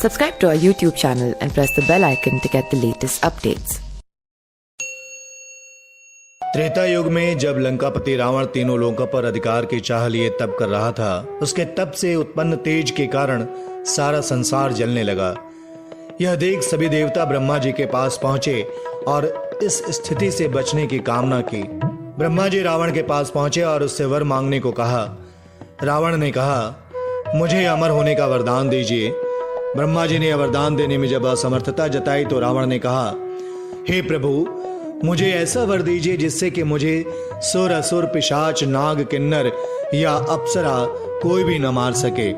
Subscribe to our YouTube channel and press the bell icon to get the latest updates. Treta युग में जब लंकापति रावण तीनों लोकों पर अधिकार की चाह लिए तप कर रहा था, उसके तप से उत्पन्न तेज के कारण सारा संसार जलने लगा। यह देख सभी देवता ब्रह्मा जी के पास पहुंचे और इस स्थिति से बचने की कामना की। ब्रह्मा जी रावण के पास पहुंचे और उससे वर मांगने को कहा। रावण ने कहा, मुझे अमर होने का वरदान दीजिए। ब्रह्मा जी ने वरदान देने में जब असमर्थता जताई तो रावण ने कहा, हे प्रभु, मुझे ऐसा वर दीजिए जिससे कि मुझे सुर असुर पिशाच नाग किन्नर या अप्सरा कोई भी न मार सके।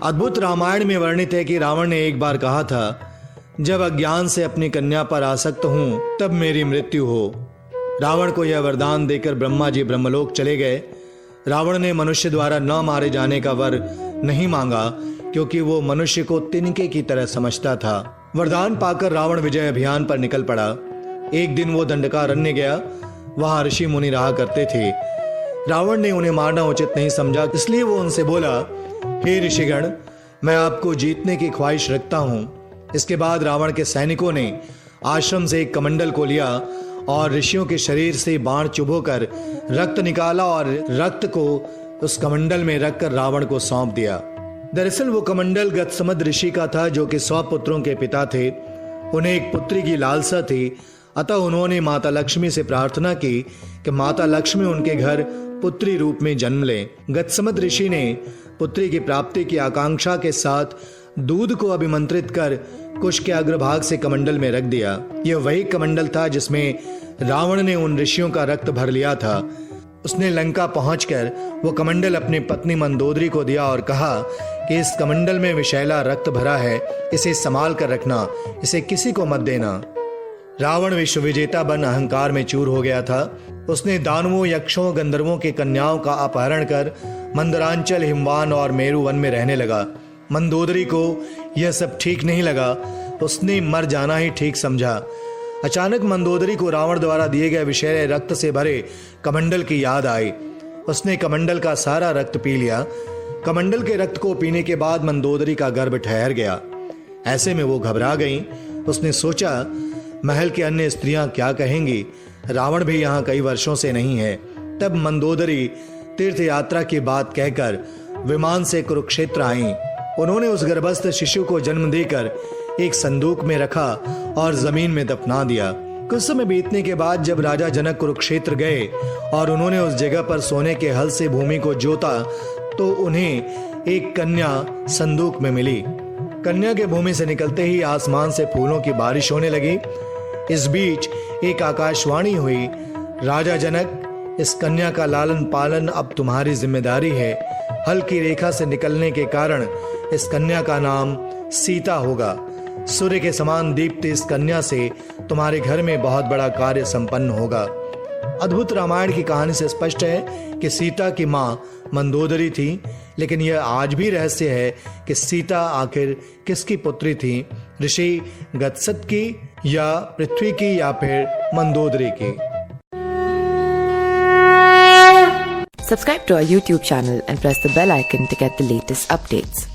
अद्भुत रामायण में वर्णित है कि रावण ने एक बार कहा था, जब अज्ञान से अपनी कन्या पर आसक्त हूं तब मेरी मृत्यु हो। रावण को यह वरदान देकर ब्रह्मा जी ब्रह्मलोक चले गए। रावण ने मनुष्य द्वारा न मारे जाने का वर नहीं मांगा क्योंकि वो मनुष्य को तिनके की तरह समझता था। वरदान पाकर रावण विजय अभियान पर निकल पड़ा। एक दिन वो दंडकारण्य गया। वहां ऋषि मुनि रहा करते थे। रावण ने उन्हें मारना उचित नहीं समझा, इसलिए वो उनसे बोला, हे ऋषिगण, मैं आपको जीतने की ख्वाहिश रखता हूं। इसके बाद रावण के सैनिकों ने आश्रम से एक कमंडल को लिया और ऋषियों के शरीर से बाण चुभोकर रक्त निकाला और रक्त को उस कमंडल में रखकर रावण को सौंप दिया। दरअसल वो कमंडल गतसमद ऋषि का था, जो कि 100 पुत्रों के पिता थे। उन्हें एक पुत्री की लालसा थी, अतः उन्होंने माता लक्ष्मी से प्रार्थना की कि माता लक्ष्मी उनके घर पुत्री रूप में जन्म ले। गतसमद ऋषि ने पुत्री की प्राप्ति की आकांक्षा के साथ दूध को अभिमंत्रित कर कुश के अग्रभाग से कमंडल में रख दिया। यह वही कमंडल था जिसमें रावण ने उन ऋषियों का रक्त भर लिया था। उसने लंका पहुंचकर वो कमंडल अपनी पत्नी मंदोदरी को दिया और कहा कि इस कमंडल में विषैला रक्त भरा है, इसे संभाल कर रखना, इसे किसी को मत देना। रावण विश्व विजेता बन अहंकार में चूर हो गया था। उसने दानवों, यक्षों, गंधर्वों की कन्याओं का अपहरण कर मंदरांचल, हिमवान और मेरु वन में रहने लगा। मंदोदरी को यह सब ठीक नहीं लगा। उसने मर जाना ही ठीक समझा। अचानक मंदोदरी को रावण द्वारा दिए गए विषैले रक्त से भरे कमंडल की याद आई। उसने कमंडल का सारा रक्त पी लिया। कमंडल के रक्त को पीने के बाद मंदोदरी का गर्भ ठहर गया। ऐसे में वो घबरा गई। उसने सोचा, महल की अन्य स्त्रियां क्या कहेंगी, रावण भी यहाँ कई वर्षों से नहीं है। तब मंदोदरी तीर्थ यात्रा की बात कहकर विमान से कुरुक्षेत्र आई। उन्होंने उस गर्भस्थ शिशु को जन्म देकर एक संदूक में रखा और जमीन में दफना दिया। कुछ समय बीतने के बाद जब राजा जनक कुरुक्षेत्र गए और उन्होंने उस जगह पर सोने के हल से भूमि को जोता तो उन्हें एक कन्या संदूक में मिली। कन्या के भूमि से निकलते ही आसमान से फूलों की बारिश होने लगी। इस बीच एक आकाशवाणी हुई, राजा जनक, इस कन्या का लालन पालन अब तुम्हारी जिम्मेदारी है। हल की रेखा से निकलने के कारण इस कन्या का नाम सीता होगा। सूर्य के समान दीप्ति इस कन्या से तुम्हारे घर में बहुत बड़ा कार्य संपन्न होगा। अद्भुत रामायण की कहानी से स्पष्ट है कि सीता की मां मंदोदरी थी, लेकिन यह आज भी रहस्य है कि सीता आखिर किसकी पुत्री थी, ऋषि गतसत की या पृथ्वी की या फिर मंदोदरी की। Subscribe to our YouTube channel and press the bell icon to get the latest updates.